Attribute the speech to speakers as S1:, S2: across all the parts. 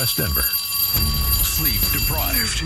S1: West Denver. Sleep deprived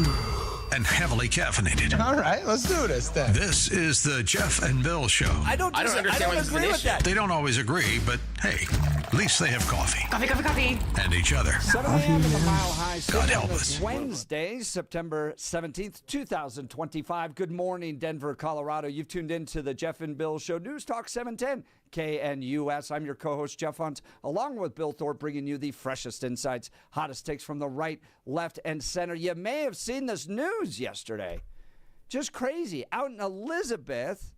S1: and heavily caffeinated.
S2: All right, let's do this then.
S1: This is the Jeff and Bill Show.
S3: I don't agree with that.
S1: They don't always agree, but hey, at least they have coffee.
S4: Coffee.
S1: And each other.
S3: 7 a.m. in the Mile High City
S1: God help
S3: on this
S1: us.
S3: Wednesday, September 17th, 2025. Good morning, Denver, Colorado. You've tuned in to the Jeff and Bill Show. News Talk 710 KNUS. I'm your co-host, Jeff Hunt, along with Bill Thorpe, bringing you the freshest insights, hottest takes from the right, left, and center. You may have seen this news yesterday. Just crazy. Out in Elizabeth,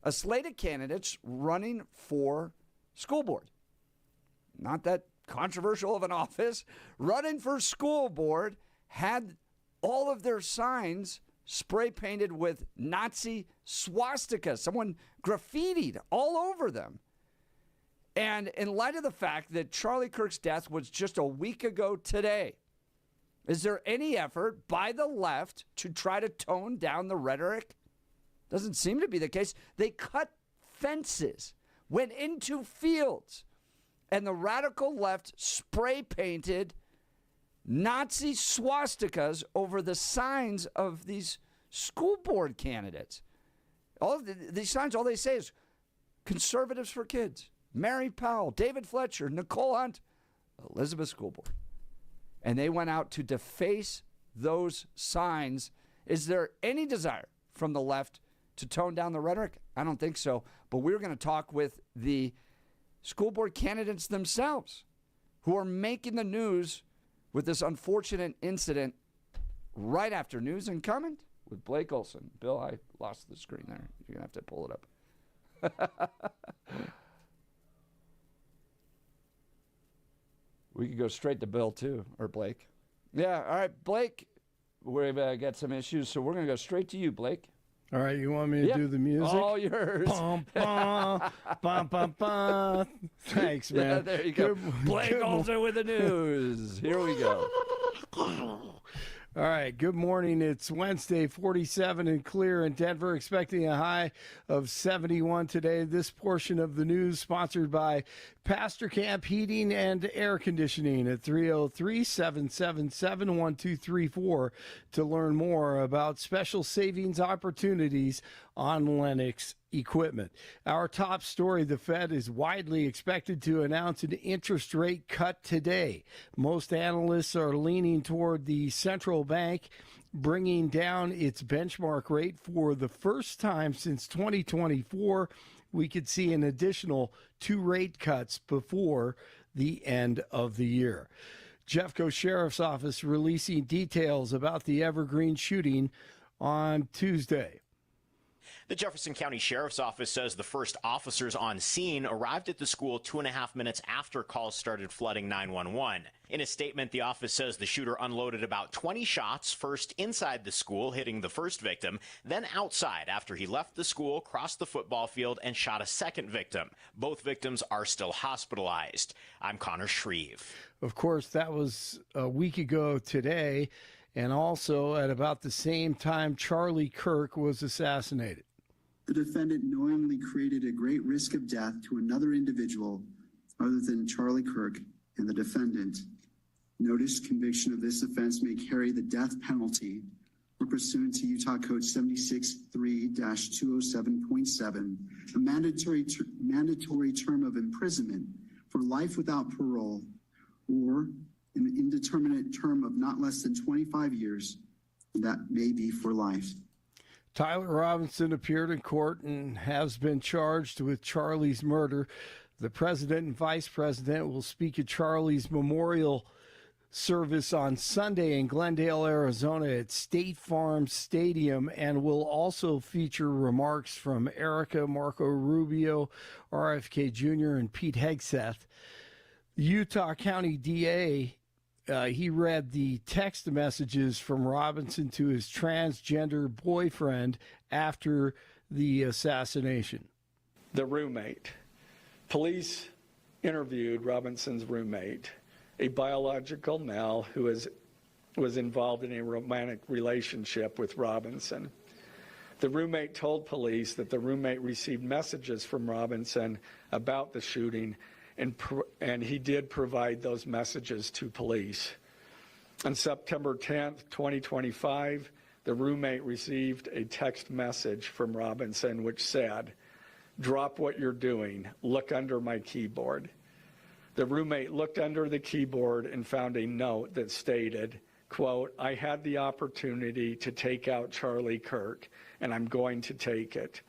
S3: a slate of candidates running for school board. Not that controversial of an office, running for school board, had all of their signs spray painted with Nazi swastikas. Someone graffitied all over them. And in light of the fact that Charlie Kirk's death was just a week ago today, is there any effort by the left to try to tone down the rhetoric? Doesn't seem to be the case. They cut fences, went into fields, and the radical left spray painted Nazi swastikas over the signs of these school board candidates. All these signs, all they say is conservatives for kids, Mary Powell, David Fletcher, Nicole Hunt, Elizabeth School Board. And they went out to deface those signs. Is there any desire from the left to tone down the rhetoric? I don't think so. But we're going to talk with the school board candidates themselves who are making the news with this unfortunate incident right after News and Comment with Blake Olson. Bill, I lost the screen there. You're going to have to pull it up. We could go straight to Bill, too, or Blake. Yeah, all right, Blake, we've got some issues, so we're going to go straight to you, Blake.
S5: All right, you want me to do the music?
S3: All yours.
S5: Bum, bum, bum, bum, bum. Thanks, man.
S3: Yeah, there you go. Blake Olson with the news. Here we go.
S5: All right, good morning. It's Wednesday, 47 and clear in Denver, expecting a high of 71 today. This portion of the news sponsored by Pastor Camp Heating and Air Conditioning at 303-777-1234 to learn more about special savings opportunities on Lennox equipment. Our top story, the Fed is widely expected to announce an interest rate cut today. Most analysts are leaning toward the central bank bringing down its benchmark rate for the first time since 2024. We could see an additional 2 rate cuts before the end of the year. Jeffco Sheriff's Office releasing details about the Evergreen shooting on Tuesday.
S6: The Jefferson County Sheriff's Office says the first officers on scene arrived at the school 2.5 minutes after calls started flooding 911. In a statement, the office says the shooter unloaded about 20 shots, first inside the school, hitting the first victim, then outside after he left the school, crossed the football field, and shot a second victim. Both victims are still hospitalized. I'm Connor Shreve.
S5: Of course, that was a week ago today, and also at about the same time Charlie Kirk was assassinated.
S7: The defendant knowingly created a great risk of death to another individual other than Charlie Kirk and the defendant. Notice conviction of this offense may carry the death penalty or pursuant to Utah Code 76.3-207.7, a mandatory term of imprisonment for life without parole or an indeterminate term of not less than 25 years, that may be for life.
S5: Tyler Robinson appeared in court and has been charged with Charlie's murder. The president and vice president will speak at Charlie's memorial service on Sunday in Glendale, Arizona at State Farm Stadium, and will also feature remarks from Erica, Marco Rubio, RFK Jr., and Pete Hegseth. Utah County DA, he read the text messages from Robinson to his transgender boyfriend after the assassination.
S8: The roommate. Police interviewed Robinson's roommate, a biological male who was involved in a romantic relationship with Robinson. The roommate told police that the roommate received messages from Robinson about the shooting, and he did provide those messages to police. On September 10th, 2025, the roommate received a text message from Robinson which said, "Drop what you're doing. Look under my keyboard." The roommate looked under the keyboard and found a note that stated, quote, "I had the opportunity to take out Charlie Kirk, and I'm going to take it."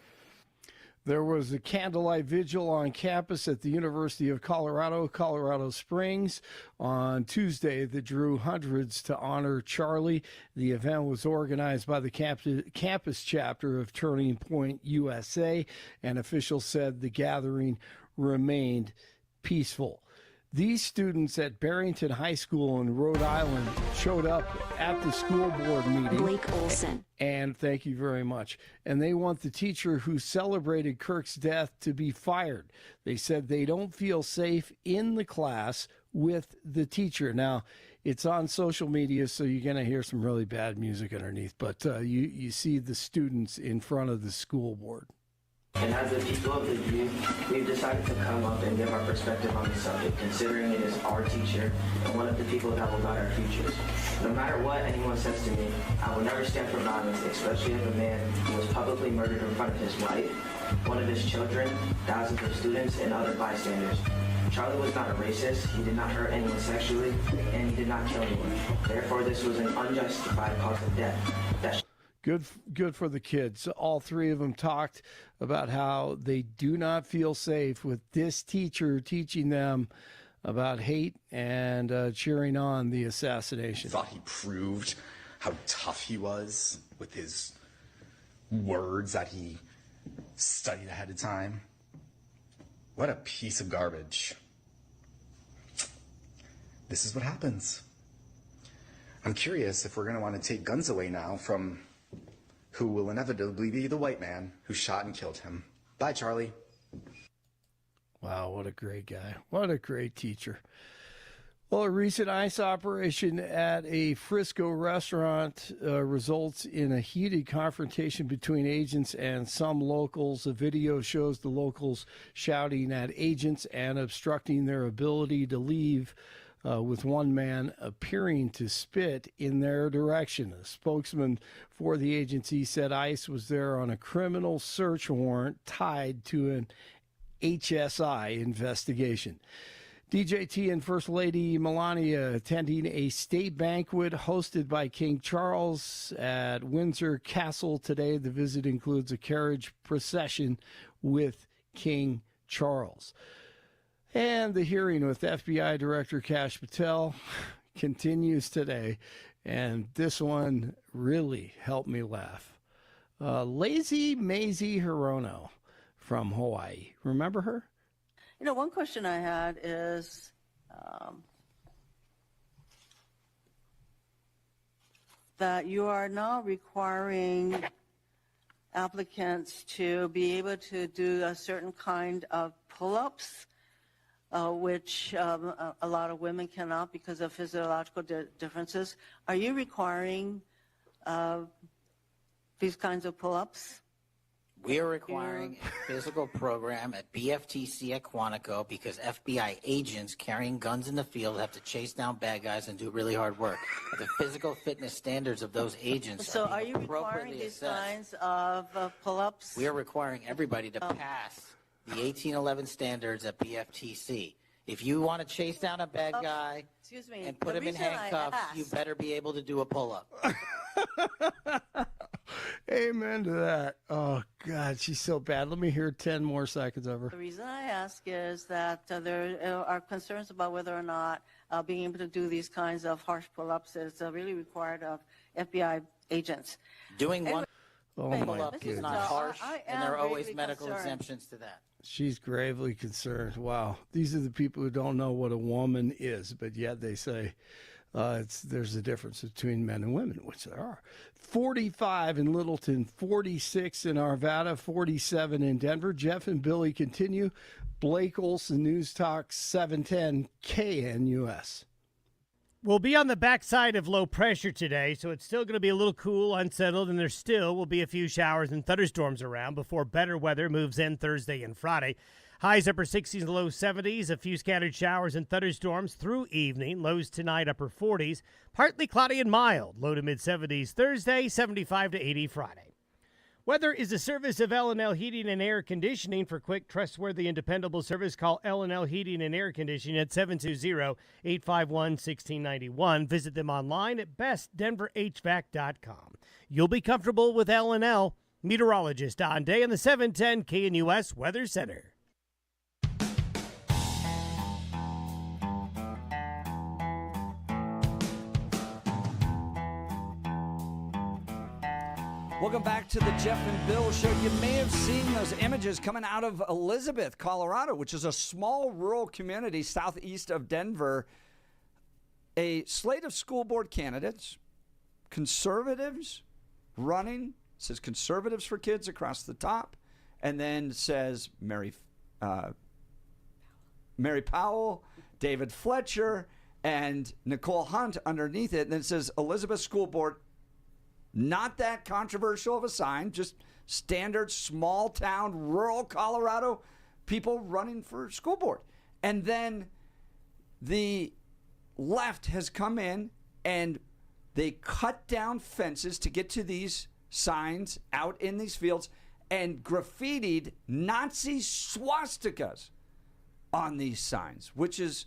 S5: There was a candlelight vigil on campus at the University of Colorado, Colorado Springs, on Tuesday that drew hundreds to honor Charlie. The event was organized by the campus chapter of Turning Point USA, and officials said the gathering remained peaceful. These students at Barrington High School in Rhode Island showed up at the school board meeting.
S2: Blake Olson.
S5: And thank you very much. And they want the teacher who celebrated Kirk's death to be fired. They said they don't feel safe in the class with the teacher. Now, it's on social media, so you're going to hear some really bad music underneath. But you see the students in front of the school board.
S4: And as the people of the youth, we've decided to come up and give our perspective on the subject, considering it is our teacher and one of the people that will guide our futures. No matter what anyone says to me, I will never stand for violence, especially of a man who was publicly murdered in front of his wife, one of his children, thousands of students, and other bystanders. Charlie was not a racist, he did not hurt anyone sexually, and he did not kill anyone. Therefore, this was an unjustified cause of death.
S5: Good for the kids. All three of them talked about how they do not feel safe with this teacher teaching them about hate and cheering on the assassination.
S9: Thought he proved how tough he was with his words that he studied ahead of time. What a piece of garbage. This is what happens. I'm curious if we're going to want to take guns away now from who will inevitably be the white man who shot and killed him. Bye, Charlie.
S5: Wow, what a great guy. What a great teacher. Well, a recent ICE operation at a Frisco restaurant results in a heated confrontation between agents and some locals. A video shows the locals shouting at agents and obstructing their ability to leave, with one man appearing to spit in their direction. A spokesman for the agency said ICE was there on a criminal search warrant tied to an HSI investigation. DJT and First Lady Melania attending a state banquet hosted by King Charles at Windsor Castle today. The visit includes a carriage procession with King Charles. And the hearing with FBI Director Kash Patel continues today, and this one really helped me laugh. Lazy Maisie Hirono from Hawaii. Remember her?
S10: You know, one question I had is, that you are now requiring applicants to be able to do a certain kind of pull-ups, which a lot of women cannot because of physiological differences. Are you requiring these kinds of pull-ups?
S11: We are requiring a physical program at BFTC at Quantico because FBI agents carrying guns in the field have to chase down bad guys and do really hard work. The physical fitness standards of those agents
S10: are you requiring these kinds of pull-ups?
S11: We are requiring everybody to pass the 1811 standards at BFTC. If you want to chase down a bad guy and put him in handcuffs, you better be able to do a pull-up.
S5: Amen to that. Oh, God, she's so bad. Let me hear 10 more seconds of her.
S10: The reason I ask is that there are concerns about whether or not being able to do these kinds of harsh pull-ups is really required of FBI agents.
S11: Doing one
S5: pull-up
S11: is not harsh, and there are always medical exemptions to that.
S5: She's gravely concerned. Wow. These are the people who don't know what a woman is, but yet they say there's a difference between men and women, which there are. 45 in Littleton, 46 in Arvada, 47 in Denver. Jeff and Billy continue. Blake Olson, News Talk 710 KNUS.
S12: We'll be on the backside of low pressure today, so it's still going to be a little cool, unsettled, and there still will be a few showers and thunderstorms around before better weather moves in Thursday and Friday. Highs upper 60s and low 70s. A few scattered showers and thunderstorms through evening. Lows tonight upper 40s. Partly cloudy and mild. Low to mid 70s Thursday, 75 to 80 Friday. Weather is a service of L&L Heating and Air Conditioning. For quick, trustworthy, and dependable service, call L&L Heating and Air Conditioning at 720-851-1691. Visit them online at bestdenverhvac.com. You'll be comfortable with L&L. Meteorologist Don Day in the 710 KNUS Weather Center.
S3: Welcome back to the Jeff and Bill Show. You may have seen those images coming out of Elizabeth, Colorado, which is a small rural community southeast of Denver. A slate of school board candidates, conservatives running, says conservatives for kids across the top, and then says Mary Powell, David Fletcher, and Nicole Hunt underneath it. And then it says Elizabeth School Board. Not that controversial of a sign, just standard small town, rural Colorado people running for school board. And then the left has come in and they cut down fences to get to these signs out in these fields and graffitied Nazi swastikas on these signs, which is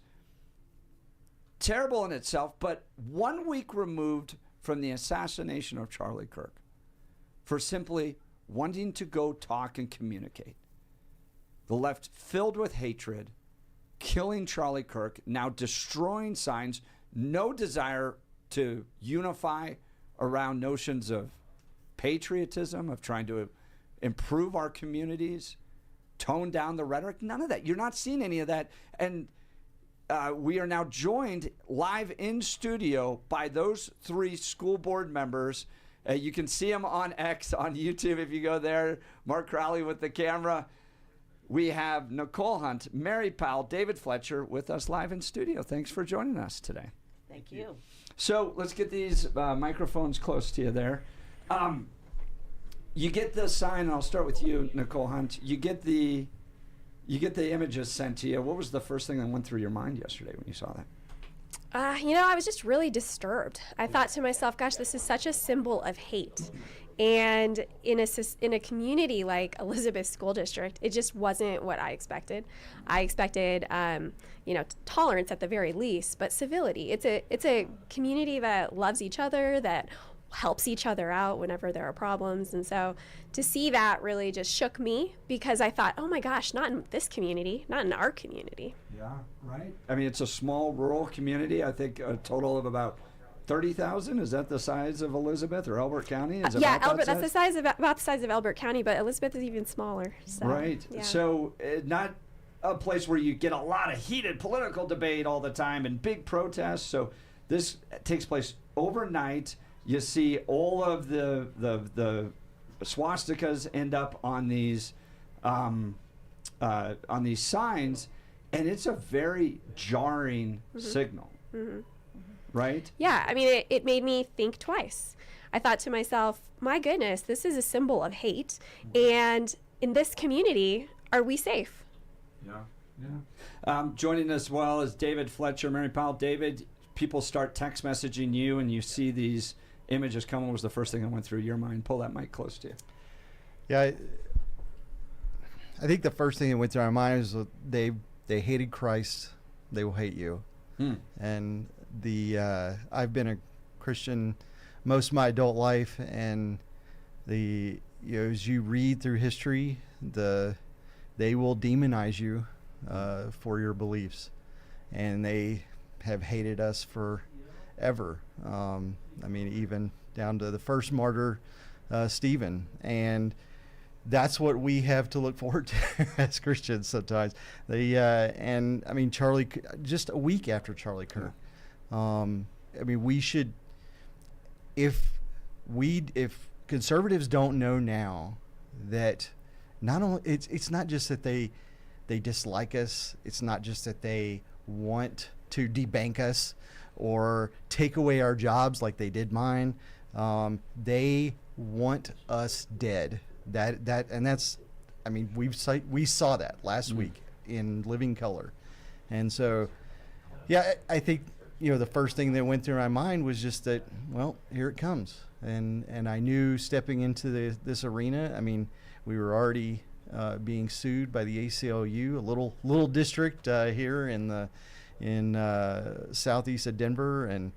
S3: terrible in itself, but 1 week removed from the assassination of Charlie Kirk for simply wanting to go talk and communicate. The left filled with hatred, killing Charlie Kirk, now destroying signs, no desire to unify around notions of patriotism, of trying to improve our communities, tone down the rhetoric. None of that. You're not seeing any of that. And we are now joined live in studio by those three school board members. You can see them on X, on YouTube if you go there. Mark Crowley with the camera. We have Nicole Hunt, Mary Powell, David Fletcher with us live in studio. Thanks for joining us today.
S10: Thank you.
S3: So let's get these microphones close to you there. You get the sign, and I'll start with you, Nicole Hunt. You get the images sent to you. What was the first thing that went through your mind yesterday when you saw that?
S2: I was just really disturbed. I thought to myself, gosh, this is such a symbol of hate. And in a community like Elizabeth School District, it just wasn't what I expected. I expected, tolerance at the very least, but civility. It's a community that loves each other, that helps each other out whenever there are problems. And so to see that really just shook me, because I thought, oh my gosh, not in this community, not in our community.
S3: Yeah, right. I mean, it's a small rural community. I think a total of about 30,000. Is that the size of Elizabeth or Elbert County? Is
S2: Yeah,
S3: about
S2: Elbert. That's the size of about the size of Elbert County, but Elizabeth is even smaller. So,
S3: right.
S2: yeah.
S3: So not a place where you get a lot of heated political debate all the time and big protests. So this takes place overnight. You see all of the swastikas end up on these signs, and it's a very jarring signal, right?
S2: Yeah, I mean, it made me think twice. I thought to myself, my goodness, this is a symbol of hate, and in this community, are we safe?
S3: Yeah. Joining us as well is David Fletcher, Mary Powell. David, people start text messaging you, and you see these images come. What was the first thing that went through your mind? Pull that mic close to you.
S13: Yeah, I think the first thing that went through my mind was they hated Christ, they will hate you. And I've been a Christian most of my adult life, and as you read through history, they will demonize you for your beliefs, and they have hated us forever. I mean, even down to the first martyr, Stephen. And that's what we have to look forward to as Christians sometimes. And I mean, Charlie, just a week after Charlie Kirk. I mean, we should, if conservatives don't know now that not only, it's not just that they dislike us, it's not just that they want to debank us or take away our jobs like they did mine. They want us dead. And that's I mean, we saw that last week in living color. And so, yeah, I think, the first thing that went through my mind was just that, well, here it comes. And I knew stepping into this arena, I mean, we were already being sued by the ACLU, a little district here in southeast of Denver, and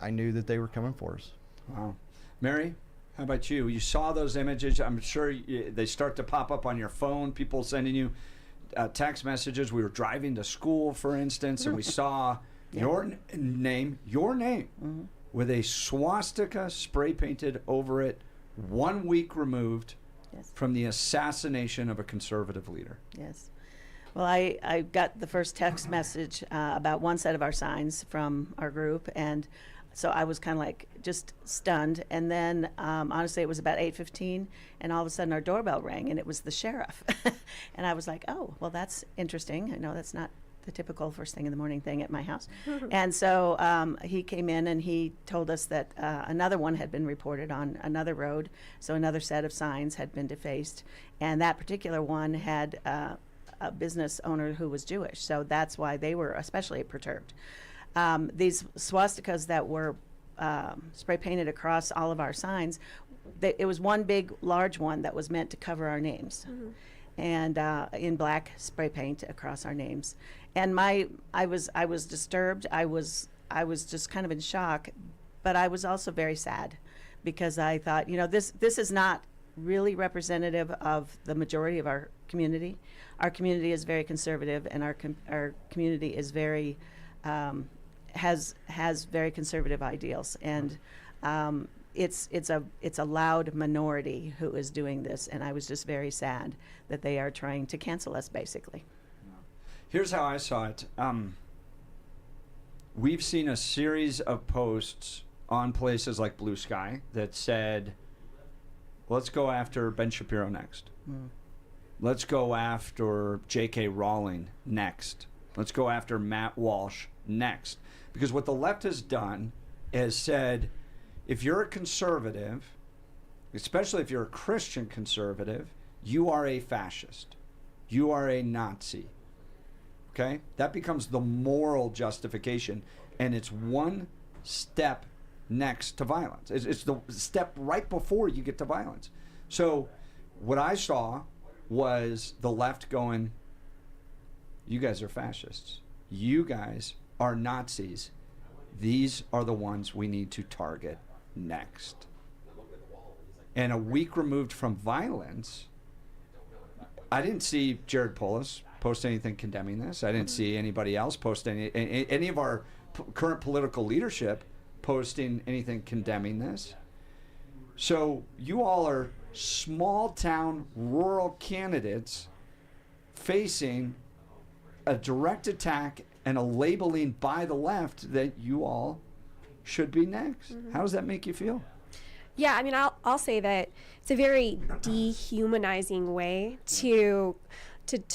S13: I knew that they were coming for us.
S3: Wow. Mary, how about you? You saw those images. I'm sure they start to pop up on your phone, people sending you text messages. We were driving to school, for instance, and we saw your name with a swastika spray painted over it, 1 week removed from the assassination of a conservative leader.
S14: Yes. Well, I got the first text message about one set of our signs from our group, and so I was kind of like just stunned. And then, honestly, it was about 8:15, and all of a sudden our doorbell rang, and it was the sheriff. And I was like, oh, well, that's interesting. I know that's not the typical first thing in the morning thing at my house. And so he came in and he told us that another one had been reported on another road, so another set of signs had been defaced, and that particular one had a business owner who was Jewish, so that's why they were especially perturbed. These swastikas that were spray painted across all of our signs, it was one big large one that was meant to cover our names, and in black spray paint across our names. And I was disturbed. I was just kind of in shock, but I was also very sad, because I thought, this is not really representative of the majority of our community. Our community is very conservative, and our community is very has very conservative ideals, and it's a loud minority who is doing this, and I was just very sad that they are trying to cancel us, basically.
S3: Here's how I saw it. We've seen a series of posts on places like Blue Sky that said, let's go after Ben Shapiro next. Let's go after J.K. Rowling next. Let's go after Matt Walsh next. Because what the left has done is said, if you're a conservative, especially if you're a Christian conservative, you are a fascist. You are a Nazi. Okay? That becomes the moral justification, and it's one step next to violence. It's the step right before you get to violence. So what I saw was the left going, you guys are fascists. You guys are Nazis. These are the ones we need to target next. And a week removed from violence, I didn't see Jared Polis post anything condemning this. I didn't see anybody else post any of our current political leadership posting anything condemning this. So you all are small town rural candidates facing a direct attack and a labeling by the left that you all should be next. How does that make you feel?
S2: Yeah, I mean, I'll say that it's a very dehumanizing way to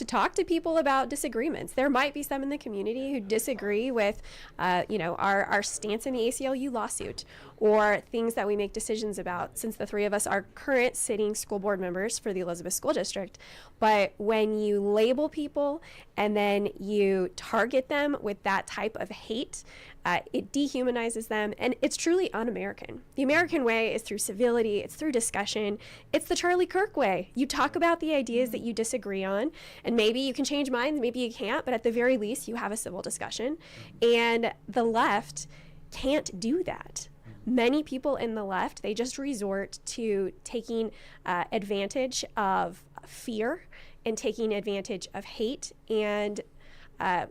S2: talk to people about disagreements. There might be some in the community who disagree with, our stance in the ACLU lawsuit, or things that we make decisions about, since the three of us are current sitting school board members for the Elizabeth School District. But when you label people and then you target them with that type of hate, it dehumanizes them, and it's truly un-American. The American way is through civility, it's through discussion, it's the Charlie Kirk way. You talk about the ideas that you disagree on, and maybe you can change minds, maybe you can't, but at the very least, you have a civil discussion. And the left can't do that. Many people in the left, they just resort to taking advantage of fear and taking advantage of hate, and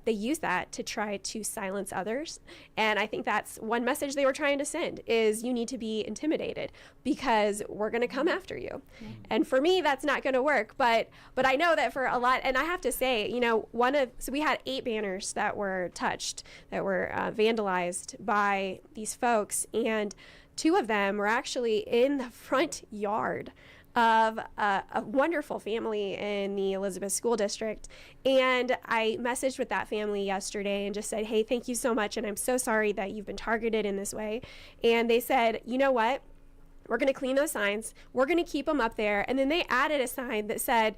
S2: they use that to try to silence others. And I think that's one message they were trying to send, is you need to be intimidated because we're going to come after you. And for me, that's not going to work. But I know that for a lot, and I have to say, so we had 8 banners that were touched, that were vandalized by these folks. And 2 of them were actually in the front yard of a wonderful family in the Elizabeth School District. And I messaged with that family yesterday and just said, hey, thank you so much, and I'm so sorry that you've been targeted in this way. And they said, you know what? We're going to clean those signs. We're going to keep them up there. And then they added a sign that said,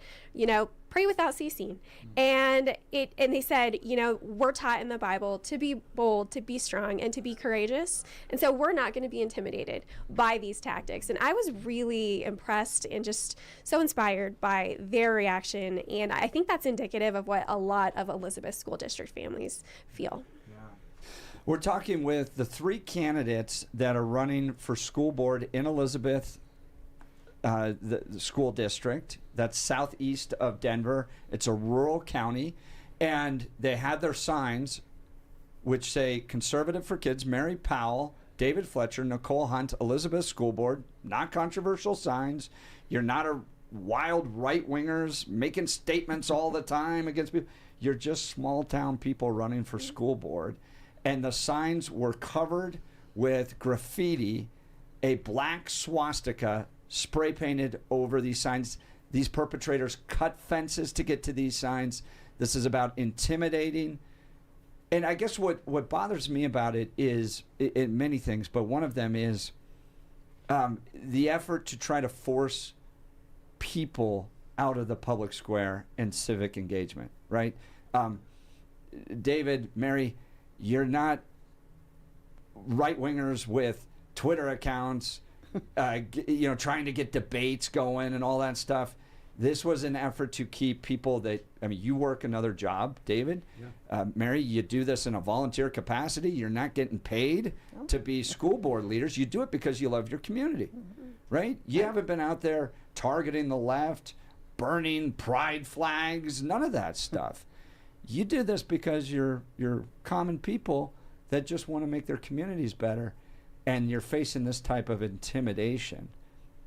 S2: pray without ceasing. And they said, we're taught in the Bible to be bold, to be strong, and to be courageous. And so we're not going to be intimidated by these tactics. And I was really impressed and just so inspired by their reaction. And I think that's indicative of what a lot of Elizabeth School District families feel.
S3: We're talking with the 3 candidates that are running for school board in Elizabeth, the school district. That's southeast of Denver. It's a rural county. And they had their signs, which say Conservative for Kids, Mary Powell, David Fletcher, Nicole Hunt, Elizabeth School Board. Not controversial signs. You're not a wild right-wingers making statements all the time against people. You're just small-town people running for school board. And the signs were covered with graffiti, a black swastika spray painted over these signs. These perpetrators cut fences to get to these signs. This is about intimidating. And I guess what bothers me about it is many things, but one of them is the effort to try to force people out of the public square and civic engagement, right? David, Mary, you're not right-wingers with Twitter accounts, trying to get debates going and all that stuff. This was an effort to keep people you work another job, David. Yeah. Mary, you do this in a volunteer capacity. You're not getting paid to be school board leaders. You do it because you love your community, right? You haven't been out there targeting the left, burning pride flags, none of that stuff. You do this because you're common people that just want to make their communities better, and you're facing this type of intimidation.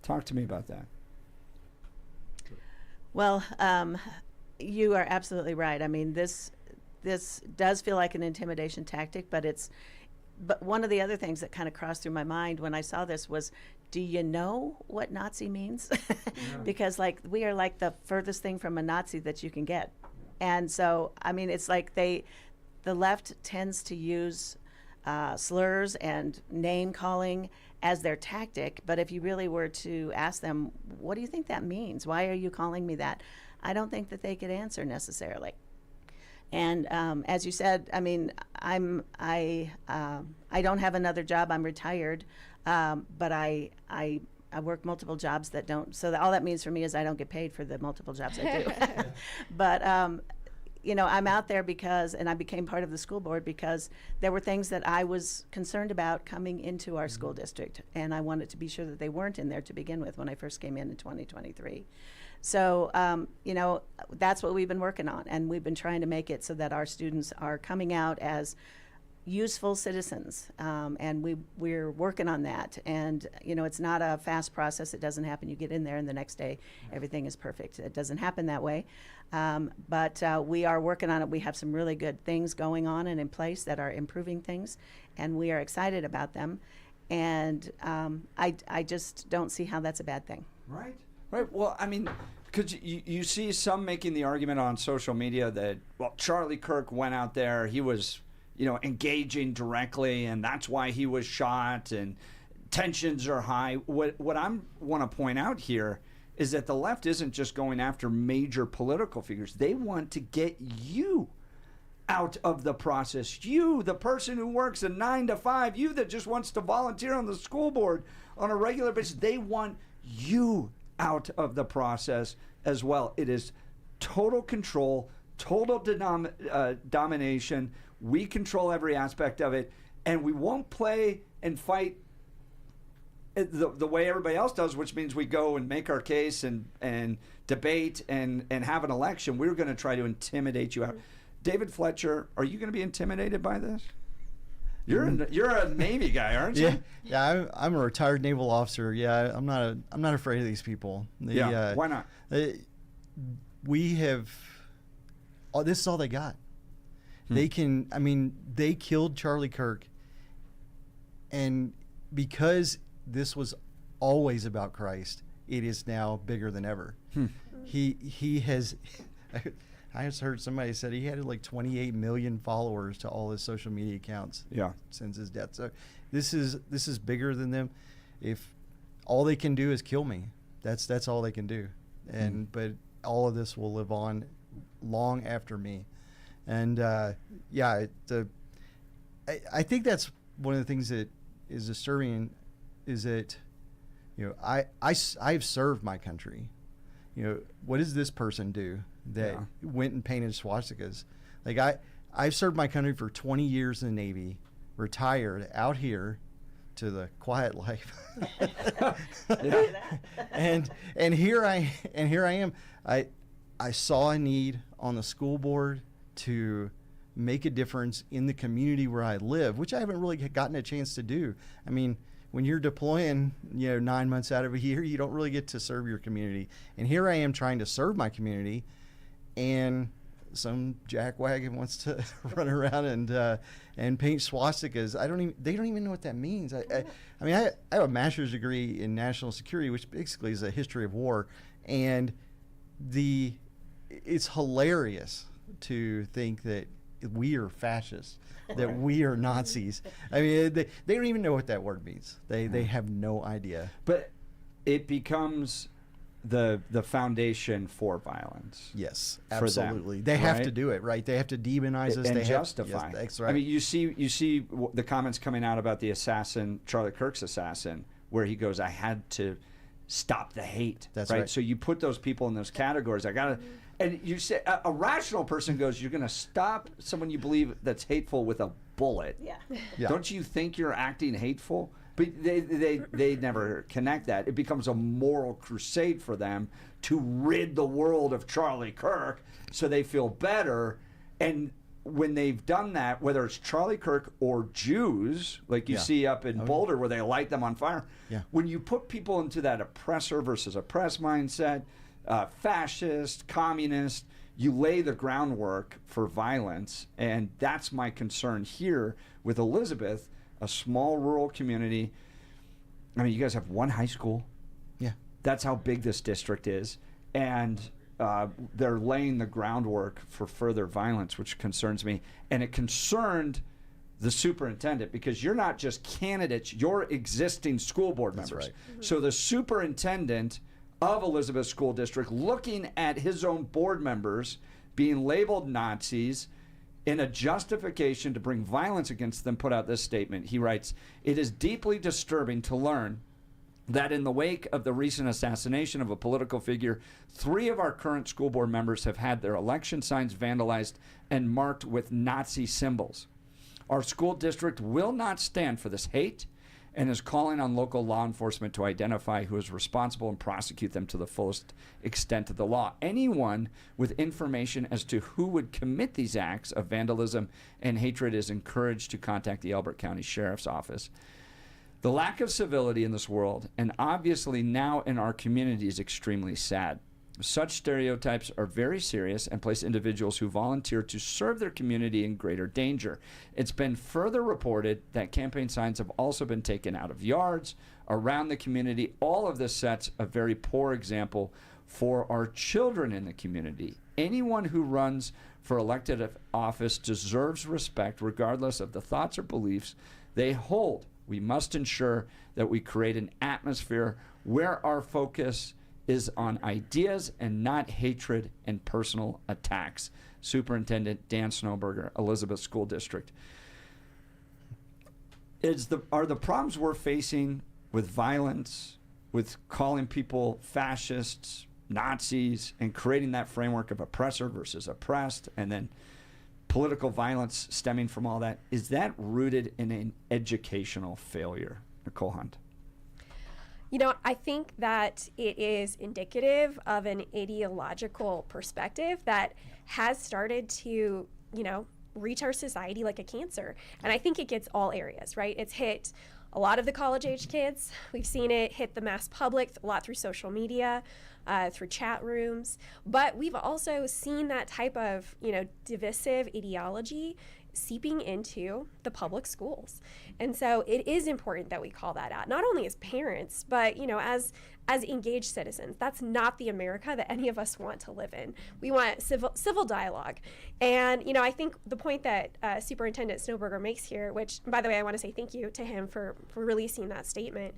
S3: Talk to me about that.
S14: Well, you are absolutely right. I mean, this does feel like an intimidation tactic, but one of the other things that kind of crossed through my mind when I saw this was, do you know what Nazi means? Because we are like the furthest thing from a Nazi that you can get. And so, I mean, it's like the left tends to use slurs and name calling as their tactic. But if you really were to ask them, what do you think that means? Why are you calling me that? I don't think that they could answer necessarily. And as you said, I mean, I don't have another job. I'm retired, but I work multiple jobs that don't. So all that means for me is I don't get paid for the multiple jobs I do. But I'm out there and I became part of the school board because there were things that I was concerned about coming into our school district, and I wanted to be sure that they weren't in there to begin with when I first came in 2023. So, that's what we've been working on, and we've been trying to make it so that our students are coming out as useful citizens, and we're working on that. And it's not a fast process. It doesn't happen. You get in there and the next day everything is perfect. It doesn't happen that way, but we are working on it. We have some really good things going on and in place that are improving things, and we are excited about them. And I just don't see how that's a bad thing.
S3: Right. Well, I mean, because you see some making the argument on social media that, well, Charlie Kirk went out there, he was engaging directly, and that's why he was shot, and tensions are high. What I want to point out here is that the left isn't just going after major political figures. They want to get you out of the process. You, the person who works a 9 to 5, you that just wants to volunteer on the school board on a regular basis, they want you out of the process as well. It is total control, total domination. We control every aspect of it, and we won't play and fight the way everybody else does, which means we go and make our case and debate and have an election. We're going to try to intimidate you out. David Fletcher, are you going to be intimidated by this? You're a Navy guy, aren't you?
S13: Yeah. I'm a retired naval officer. Yeah, I'm not afraid of these people.
S3: Why not?
S13: We have. Oh, this is all they got. They can. I mean, they killed Charlie Kirk, and because this was always about Christ, it is now bigger than ever. He has. I just heard somebody said he had like 28 million followers to all his social media accounts.
S3: Yeah.
S13: Since his death. So this is bigger than them. If all they can do is kill me. That's all they can do. And but all of this will live on long after me. And I think that's one of the things that is disturbing, is that, I've served my country. What does this person do that went and painted swastikas? Like I've served my country for 20 years in the Navy, retired out here to the quiet life. and here I am. I saw a need on the school board to make a difference in the community where I live, which I haven't really gotten a chance to do. I mean, when you're deploying, 9 months out of a year, you don't really get to serve your community. And here I am trying to serve my community, and some jackwagon wants to run around and paint swastikas. They don't even know what that means. I have a master's degree in national security, which basically is a history of war, and it's hilarious to think that we are fascists, that we are Nazis. I mean, they don't even know what that word means. They have no idea.
S3: But it becomes the foundation for violence.
S13: Yes,
S3: for
S13: absolutely.
S3: them,
S13: they have to do it, right? They have to demonize us.
S3: And
S13: they
S3: justify.
S13: Yes, that's right.
S3: I mean, you see the comments coming out about the assassin, Charlie Kirk's assassin, where he goes, I had to stop the hate.
S13: That's right.
S3: So you put those people in those categories. And you say a rational person goes, you're going to stop someone you believe that's hateful with a bullet.
S14: Yeah.
S3: Don't you think you're acting hateful? But they never connect that. It becomes a moral crusade for them to rid the world of Charlie Kirk so they feel better. And when they've done that, whether it's Charlie Kirk or Jews, like you see up in Boulder where they light them on fire, when you put people into that oppressor versus oppressed mindset, fascist, communist, you lay the groundwork for violence. And that's my concern here with Elizabeth, a small rural community. I mean, you guys have one high school.
S13: Yeah.
S3: That's how big this district is. And they're laying the groundwork for further violence, which concerns me. And it concerned the superintendent, because you're not just candidates, you're existing school board members.
S13: That's right.
S3: Mm-hmm. So the superintendent of Elizabeth School District, looking at his own board members being labeled Nazis in a justification to bring violence against them, put out this statement. He writes, "It is deeply disturbing to learn that in the wake of the recent assassination of a political figure, 3 of our current school board members have had their election signs vandalized and marked with Nazi symbols. Our school district will not stand for this hate and is calling on local law enforcement to identify who is responsible and prosecute them to the fullest extent of the law. Anyone with information as to who would commit these acts of vandalism and hatred is encouraged to contact the Elbert County Sheriff's Office. The lack of civility in this world, and obviously now in our community, is extremely sad. Such stereotypes are very serious and place individuals who volunteer to serve their community in greater danger. It's been further reported that campaign signs have also been taken out of yards around the community. All of this sets a very poor example for our children in the community. Anyone who runs for elected office deserves respect regardless of the thoughts or beliefs they hold. We must ensure that we create an atmosphere where our focus is on ideas and not hatred and personal attacks." Superintendent Dan Snowberger, Elizabeth School District. Are the problems we're facing with violence, with calling people fascists, Nazis, and creating that framework of oppressor versus oppressed, and then political violence stemming from all that, is that rooted in an educational failure? Nicole Hunt.
S2: I think that it is indicative of an ideological perspective that has started to, reach our society like a cancer. And I think it gets all areas, right? It's hit a lot of the college-age kids. We've seen it hit the mass public a lot through social media, through chat rooms. But we've also seen that type of, divisive ideology seeping into the public schools. And so it is important that we call that out, not only as parents, but, as engaged citizens. That's not the America that any of us want to live in. We want civil dialogue. And, I think the point that Superintendent Snowberger makes here, which, by the way, I want to say thank you to him for releasing that statement,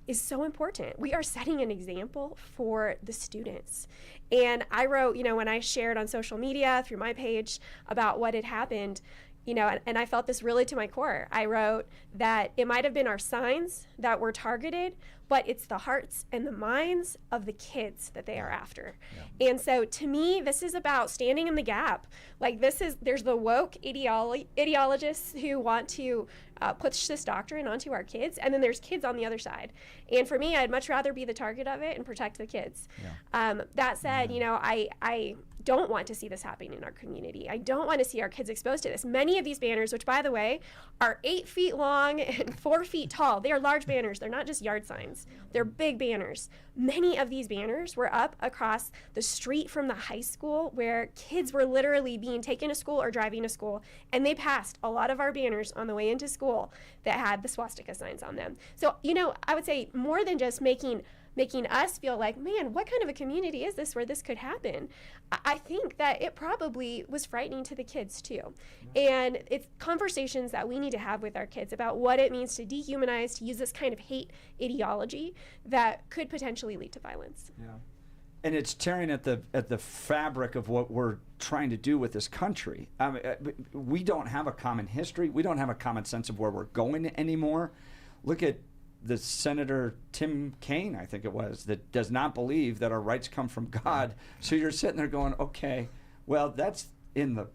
S2: is so important. We are setting an example for the students. And I wrote, when I shared on social media through my page about what had happened, and I felt this really to my core. I wrote that it might have been our signs that were targeted, but it's the hearts and the minds of the kids that they are after. Yeah. And so to me, this is about standing in the gap. There's the woke ideologists who want to push this doctrine onto our kids, and then there's kids on the other side. And for me, I'd much rather be the target of it and protect the kids. Yeah. That said, I don't want to see this happening in our community. I don't want to see our kids exposed to this. Many of these banners, which by the way, are 8 feet long and 4 feet tall, they are large banners. They're not just yard signs. They're big banners. Many of these banners were up across the street from the high school where kids were literally being taken to school or driving to school, and they passed a lot of our banners on the way into school that had the swastika signs on them. So, I would say more than just making us feel like, man, what kind of a community is this where this could happen? I think that it probably was frightening to the kids too. And it's conversations that we need to have with our kids about what it means to dehumanize, to use this kind of hate ideology that could potentially lead to violence.
S3: Yeah. And it's tearing at the fabric of what we're trying to do with this country. We don't have a common history. We don't have a common sense of where we're going anymore. Look at the Senator Tim Kaine, I think it was, that does not believe that our rights come from God. So you're sitting there going, okay, well, that's in the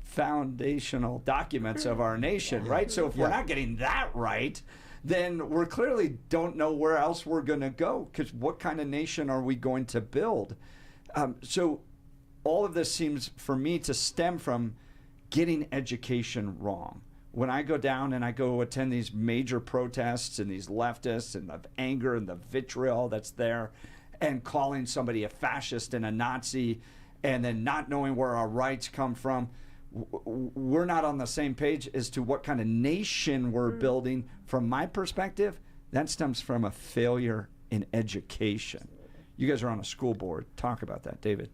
S3: foundational documents of our nation, right? So if we're not getting that right, then we clearly don't know where else we're going to go, because what kind of nation are we going to build? So all of this seems for me to stem from getting education wrong. When I go down and I go attend these major protests and these leftists and the anger and the vitriol that's there, and calling somebody a fascist and a Nazi, and then not knowing where our rights come from, we're not on the same page as to what kind of nation we're building. From my perspective, that stems from a failure in education. You guys are on a school board. Talk about that, David.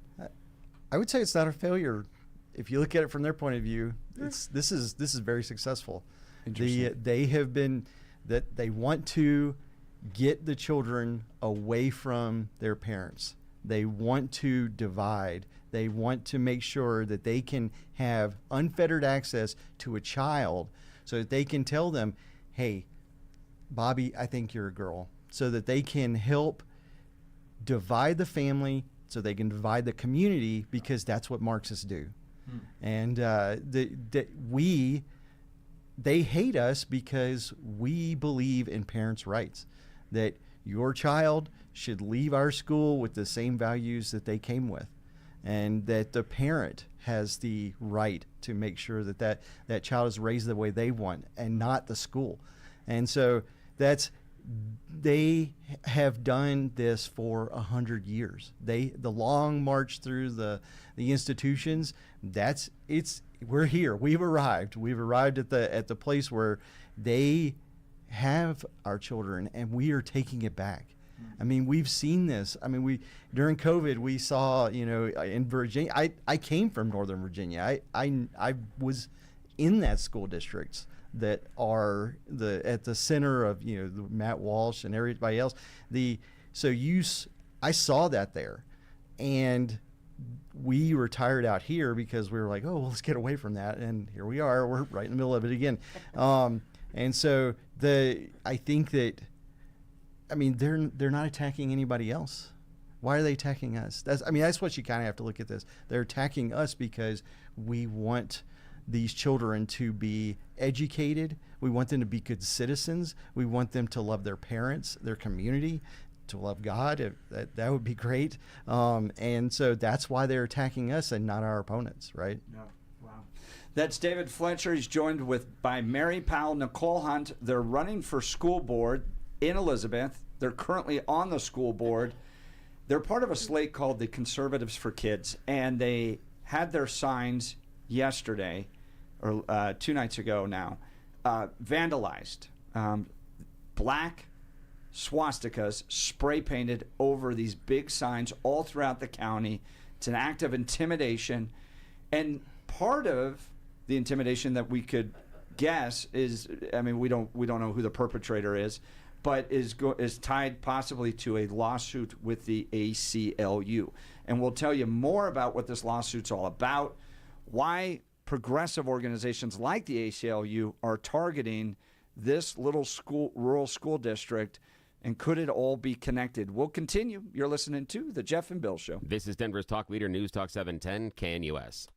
S13: I would say it's not a failure. If you look at it from their point of view, this is very successful. They have been that they want to get the children away from their parents. They want to divide. They want to make sure that they can have unfettered access to a child, so that they can tell them, "Hey, Bobby, I think you're a girl," so that they can help divide the family, so they can divide the community, because that's what Marxists do. And they hate us because we believe in parents' rights, that your child should leave our school with the same values that they came with, and that the parent has the right to make sure that that child is raised the way they want and not the school. And so they have done this for 100 years. The long march through the institutions, we're here. We've arrived. We've arrived at the place where they have our children, and we are taking it back. I mean, we've seen this. I mean, during COVID, we saw, in Virginia. I came from Northern Virginia. I was in that school districts that are at the center of the Matt Walsh and everybody else. I saw that there, and we retired out here because we were like, oh, well, let's get away from that, and here we are. We're right in the middle of it again. And so I think that, I mean, they're not attacking anybody else. Why are they attacking us? That's what you kind of have to look at this. They're attacking us because we want these children to be educated. We want them to be good citizens. We want them to love their parents, their community, to love God. That would be great. And so that's why they're attacking us and not our opponents, right?
S3: Yeah. Wow. That's David Fletcher. He's joined by Mary Powell, Nicole Hunt. They're running for school board in Elizabeth. They're currently on the school board. They're part of a slate called the Conservatives for Kids, and they had their signs yesterday or 2 nights ago now, vandalized. Black swastikas spray painted over these big signs all throughout the county. It's an act of intimidation. And part of the intimidation that we could guess is, I mean, we don't know who the perpetrator is, but is tied possibly to a lawsuit with the ACLU. And we'll tell you more about what this lawsuit's all about, why progressive organizations like the ACLU are targeting this little rural school district, and could it all be connected? We'll continue. You're listening to The Jeff and Bill Show.
S15: This is Denver's Talk Leader, News Talk 710, KNUS.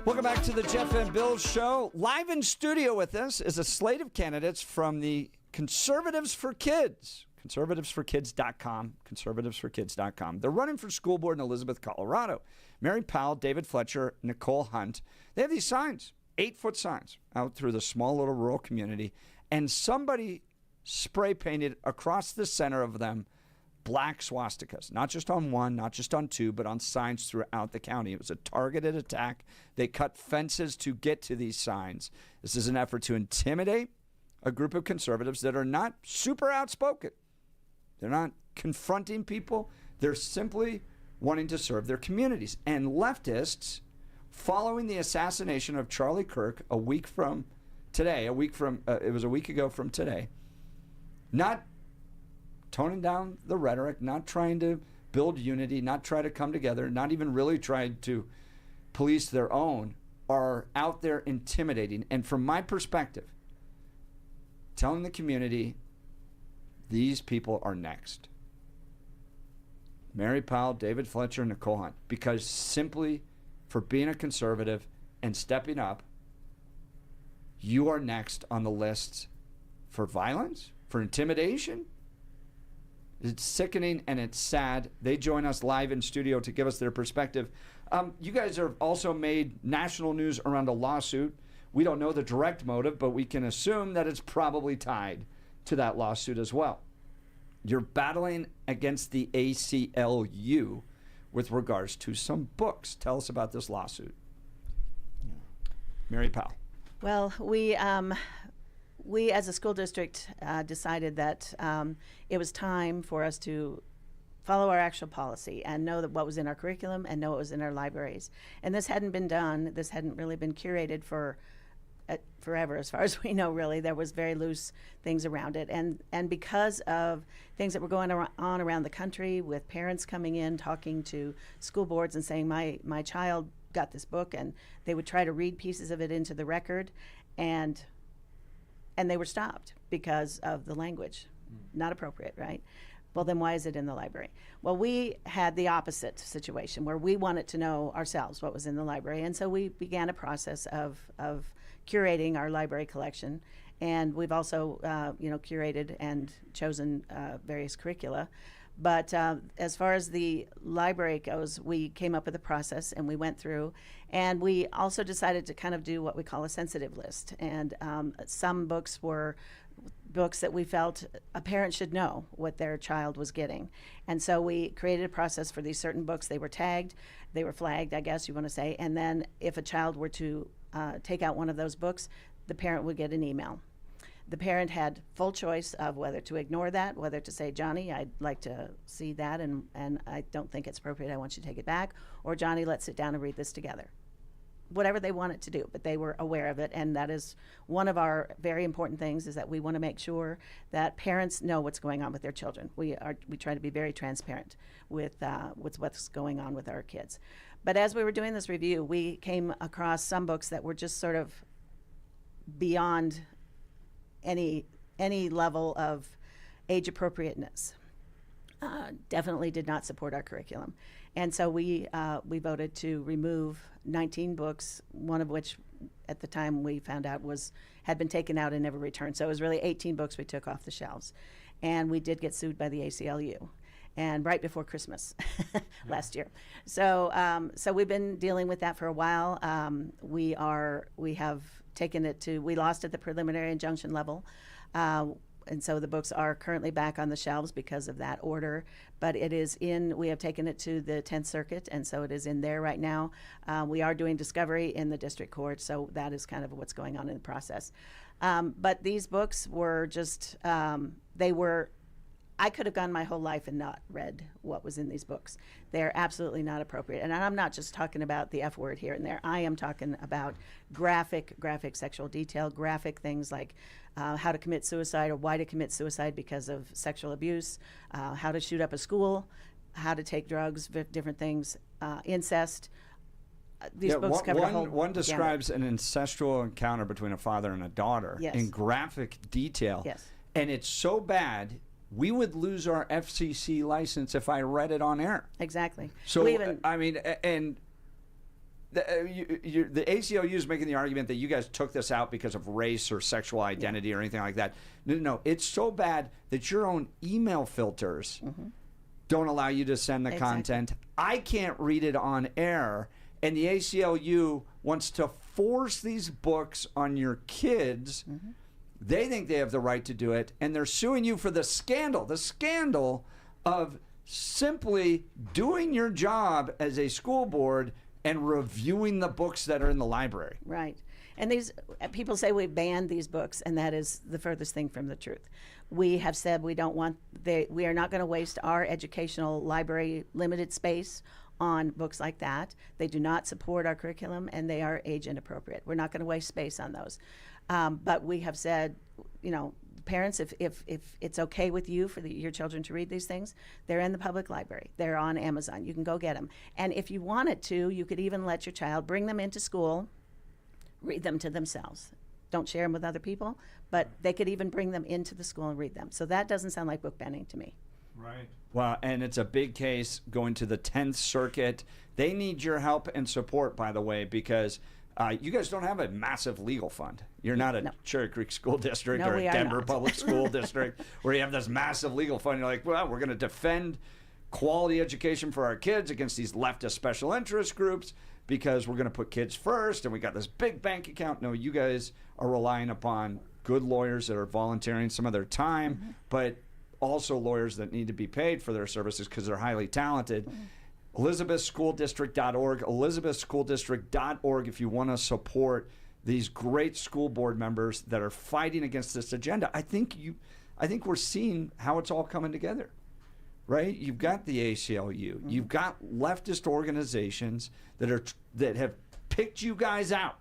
S3: Welcome back to the Jeff and Bill Show. Live in studio with us is a slate of candidates from the Conservatives for Kids. Conservativesforkids.com. Conservativesforkids.com. They're running for school board in Elizabeth, Colorado. Mary Powell, David Fletcher, Nicole Hunt. They have these signs, 8-foot signs, out through the small little rural community. And somebody spray painted across the center of them black swastikas, not just on one, not just on two, but on signs throughout the county. It was a targeted attack. They cut fences to get to these signs. This is an effort to intimidate a group of conservatives that are not super outspoken. They're not confronting people. They're simply wanting to serve their communities. And leftists, following the assassination of Charlie Kirk a week from today, it was a week ago from today, not toning down the rhetoric, not trying to build unity, not try to come together, not even really trying to police their own, are out there intimidating. And from my perspective, telling the community, these people are next. Mary Powell, David Fletcher, and Nicole Hunt. Because simply for being a conservative and stepping up, you are next on the list for violence, for intimidation. It's sickening and it's sad. They join us live in studio to give us their perspective. You guys have also made national news around a lawsuit. We don't know the direct motive, but we can assume that it's probably tied to that lawsuit as well. You're battling against the ACLU with regards to some books. Tell us about this lawsuit. Mary Powell.
S14: Well, we as a school district decided that it was time for us to follow our actual policy and know that what was in our curriculum and know what was in our libraries. And this hadn't been done. This hadn't really been curated for forever, as far as we know, really. There was very loose things around it. And because of things that were going on around the country, with parents coming in, talking to school boards and saying, my child got this book, and they would try to read pieces of it into the record, and they were stopped because of the language. Not appropriate, right? Well, then why is it in the library? Well, we had the opposite situation where we wanted to know ourselves what was in the library. And so we began a process of curating our library collection. And we've also, curated and chosen various curricula. But as far as the library goes, we came up with a process and we went through, and we also decided to kind of do what we call a sensitive list. And some books were books that we felt a parent should know what their child was getting. And so we created a process for these certain books. They were tagged, they were flagged, I guess you want to say. And then if a child were to take out one of those books, the parent would get an email. The parent had full choice of whether to ignore that, whether to say, Johnny, I'd like to see that, and I don't think it's appropriate, I want you to take it back, or Johnny, let's sit down and read this together. Whatever they wanted to do, but they were aware of it, and that is one of our very important things, is that we want to make sure that parents know what's going on with their children. We try to be very transparent with what's going on with our kids. But as we were doing this review, we came across some books that were just sort of beyond any level of age appropriateness. Definitely did not support our curriculum. And so we voted to remove 19 books, one of which at the time we found out had been taken out and never returned. So it was really 18 books we took off the shelves. And we did get sued by the ACLU, and right before Christmas last year. So we've been dealing with that for a while. We have taken it to, we lost at the preliminary injunction level. And so the books are currently back on the shelves because of that order, but we have taken it to the 10th Circuit, and so it is in there right now. We are doing discovery in the district court, so that is kind of what's going on in the process. But these books were just, I could have gone my whole life and not read what was in these books. They're absolutely not appropriate. And I'm not just talking about the F word here and there. I am talking about graphic sexual detail, graphic things like how to commit suicide or why to commit suicide because of sexual abuse, how to shoot up a school, how to take drugs, different things, incest. These books cover
S3: one describes an incestual encounter between a father and a daughter in graphic detail.
S14: Yes.
S3: And it's so bad, we would lose our FCC license if I read it on air.
S14: Exactly.
S3: So, and the ACLU is making the argument that you guys took this out because of race or sexual identity or anything like that. No, it's so bad that your own email filters don't allow you to send the content. I can't read it on air, and the ACLU wants to force these books on your kids. They think they have the right to do it, and they're suing you for the scandal of simply doing your job as a school board and reviewing the books that are in the library.
S14: Right. And these people say we banned these books, and that is the furthest thing from the truth. We have said we are not going to waste our educational library limited space on books like that. They do not support our curriculum, and they are age inappropriate. We're not going to waste space on those. But we have said, parents, if it's okay with you for your children to read these things, they're in the public library. They're on Amazon. You can go get them. And if you wanted to, you could even let your child bring them into school, read them to themselves. Don't share them with other people, but they could even bring them into the school and read them. So that doesn't sound like book banning to me.
S3: Right. Well, and it's a big case going to the 10th Circuit. They need your help and support, by the way, because you guys don't have a massive legal fund. You're not a Cherry Creek School District or a Denver Public School District where you have this massive legal fund. You're like, well, we're going to defend quality education for our kids against these leftist special interest groups because we're going to put kids first and we got this big bank account. No, you guys are relying upon good lawyers that are volunteering some of their time, but also lawyers that need to be paid for their services because they're highly talented. ElizabethSchoolDistrict.org, ElizabethSchoolDistrict.org if you want to support these great school board members that are fighting against this agenda. I think we're seeing how it's all coming together, right? You've got the ACLU, you've got leftist organizations that have picked you guys out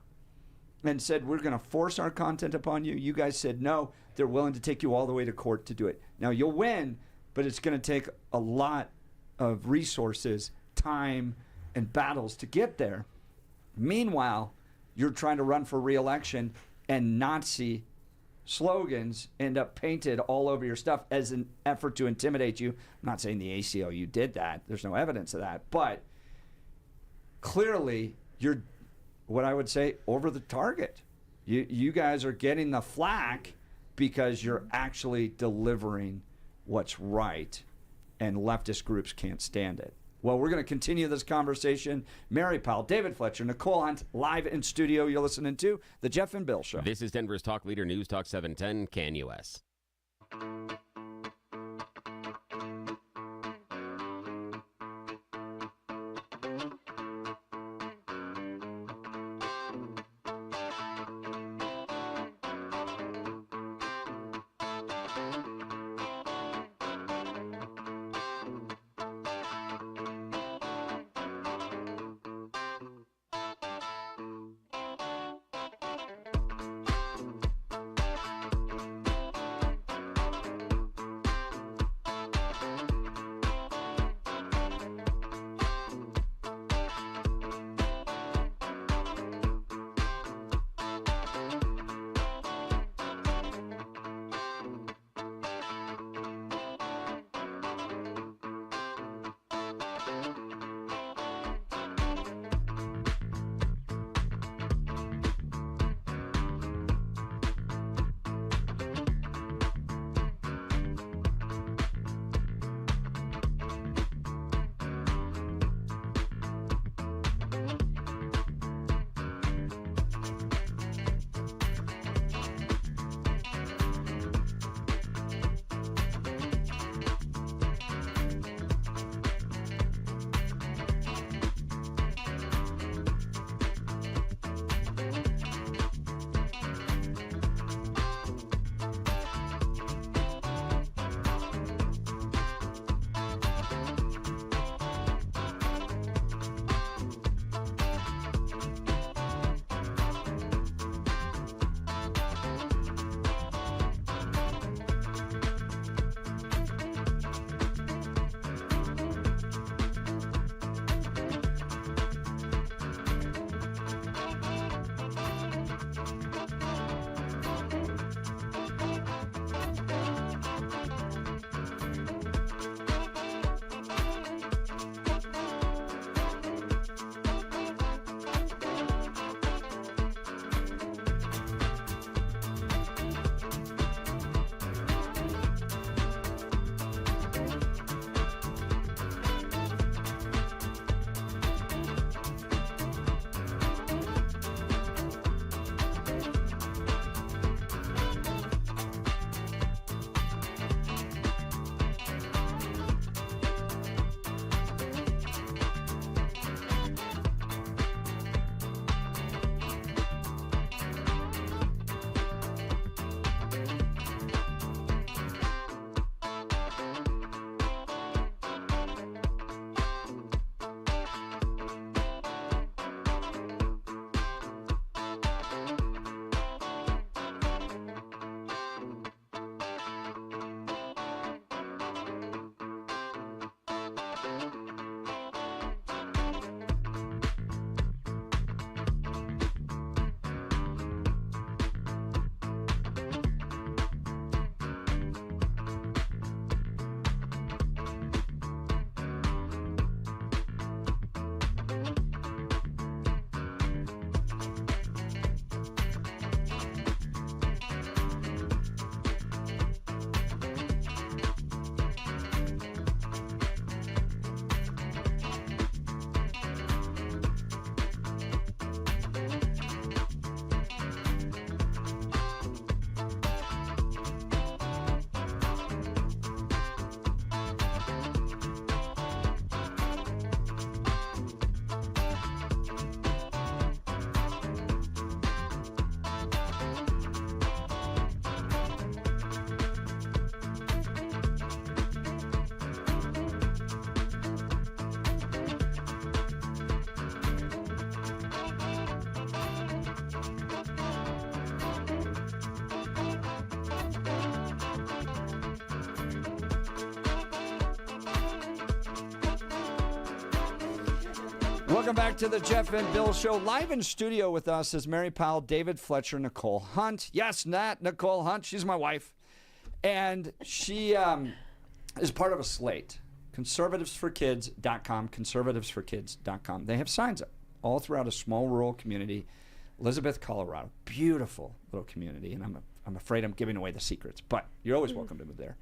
S3: and said we're going to force our content upon you. You guys said no. They're willing to take you all the way to court to do it. Now you'll win, but it's going to take a lot of resources, time, and battles to get there. Meanwhile, you're trying to run for re-election and Nazi slogans end up painted all over your stuff as an effort to intimidate you. I'm not saying the ACLU did that. There's no evidence of that. But clearly, you're, what I would say, over the target. You guys are getting the flack because you're actually delivering what's right, and leftist groups can't stand it. Well, we're going to continue this conversation. Mary Powell, David Fletcher, Nicole Hunt, live in studio. You're listening to The Jeff and Bill Show.
S15: This is Denver's talk leader, News Talk 710, KNUS.
S3: Welcome back to the Jeff and Bill Show. Live in studio with us is Mary Powell, David Fletcher, Nicole Hunt. Yes, Nat, Nicole Hunt. She's my wife. And she is part of a slate. Conservativesforkids.com, conservativesforkids.com. They have signs up all throughout a small rural community, Elizabeth, Colorado. Beautiful little community. And I'm afraid I'm giving away the secrets, but you're always welcome to move there.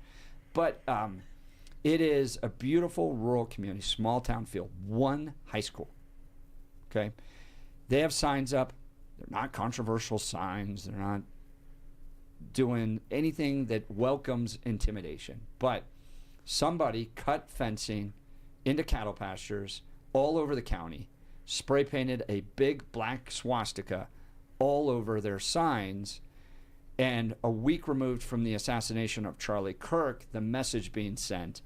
S3: But it is a beautiful rural community, small town feel, one high school. Okay? They have signs up. They're not controversial signs. They're not doing anything that welcomes intimidation. But somebody cut fencing into cattle pastures all over the county, spray painted a big black swastika all over their signs, and a week removed from the assassination of Charlie Kirk, the message being sent,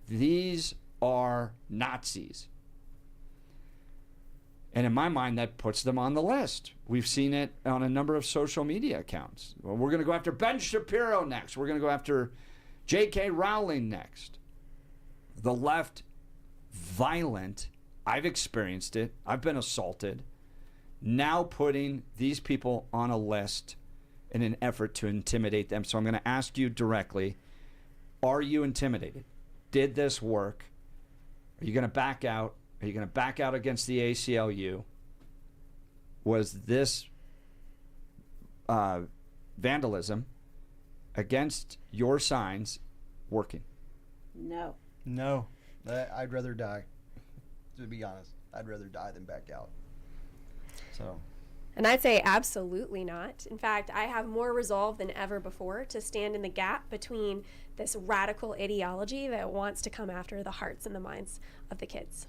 S3: these are Nazis. And in my mind, that puts them on the list. We've seen it on a number of social media accounts. Well, we're going to go after Ben Shapiro next. We're going to go after J.K. Rowling next. The left, violent. I've experienced it. I've been assaulted. Now putting these people on a list in an effort to intimidate them. So I'm going to ask you directly, are you intimidated? Did this work? Are you going to back out? Are you going to back out against the ACLU? Was this vandalism against your signs working?
S14: No.
S13: No. I'd rather die. To be honest, I'd rather die than back out. So.
S2: And I'd say absolutely not. In fact, I have more resolve than ever before to stand in the gap between this radical ideology that wants to come after the hearts and the minds of the kids.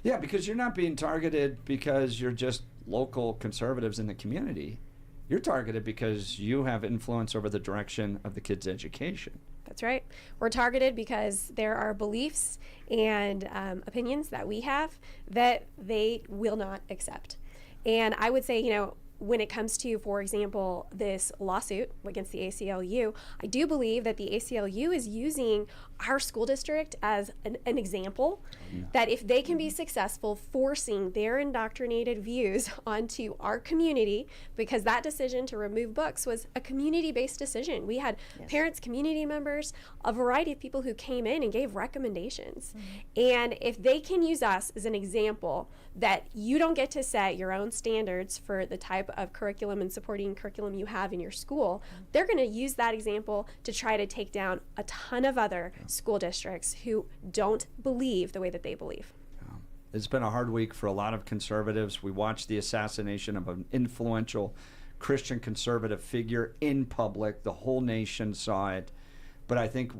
S3: Yeah, because you're not being targeted because you're just local conservatives in the community. You're targeted because you have influence over the direction of the kids' education.
S2: That's right. We're targeted because there are beliefs and opinions that we have that they will not accept. And I would say, you know, when it comes to, for example, this lawsuit against the ACLU, I do believe that the ACLU is using our school district as an example that if they can be successful forcing their indoctrinated views onto our community, because that decision to remove books was a community-based decision. We had parents, community members, a variety of people who came in and gave recommendations. And if they can use us as an example that you don't get to set your own standards for the type of curriculum and supporting curriculum you have in your school, they're going to use that example to try to take down a ton of other school districts who don't believe the way that they believe.
S3: It's been a hard week for a lot of conservatives. We watched the assassination of an influential Christian conservative figure in public. The whole nation saw it. But I think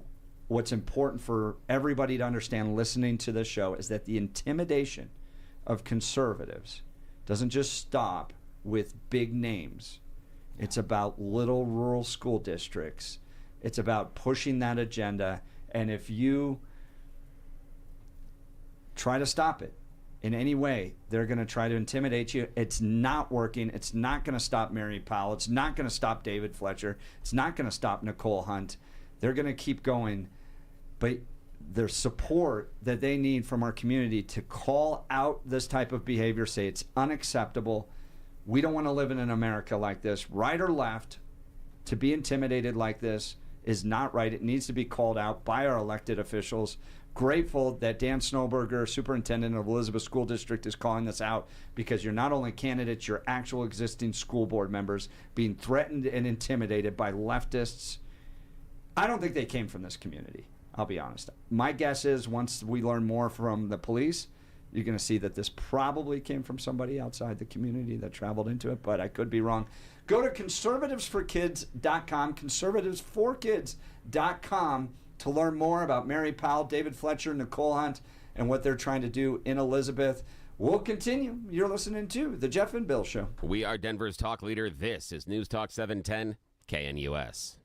S3: what's important for everybody to understand listening to this show is that the intimidation of conservatives doesn't just stop with big names. It's about little rural school districts. It's about pushing that agenda. And if you try to stop it in any way, they're going to try to intimidate you. It's not working. It's not going to stop Mary Powell. It's not going to stop David Fletcher. It's not going to stop Nicole Hunt. They're going to keep going. But their support that they need from our community to call out this type of behavior, say it's unacceptable. We don't want to live in an America like this, right or left. To be intimidated like this is not right. It needs to be called out by our elected officials. Grateful that Dan Snowberger, superintendent of Elizabeth School District, is calling this out, because you're not only candidates, you're actual existing school board members being threatened and intimidated by leftists. I don't think they came from this community, I'll be honest. My guess is once we learn more from the police, you're going to see that this probably came from somebody outside the community that traveled into it, but I could be wrong. Go to conservativesforkids.com, conservativesforkids.com, to learn more about Mary Powell, David Fletcher, Nicole Hunt, and what they're trying to do in Elizabeth. We'll continue. You're listening to The Jeff and Bill Show.
S15: We are Denver's talk leader. This is News Talk 710 KNUS.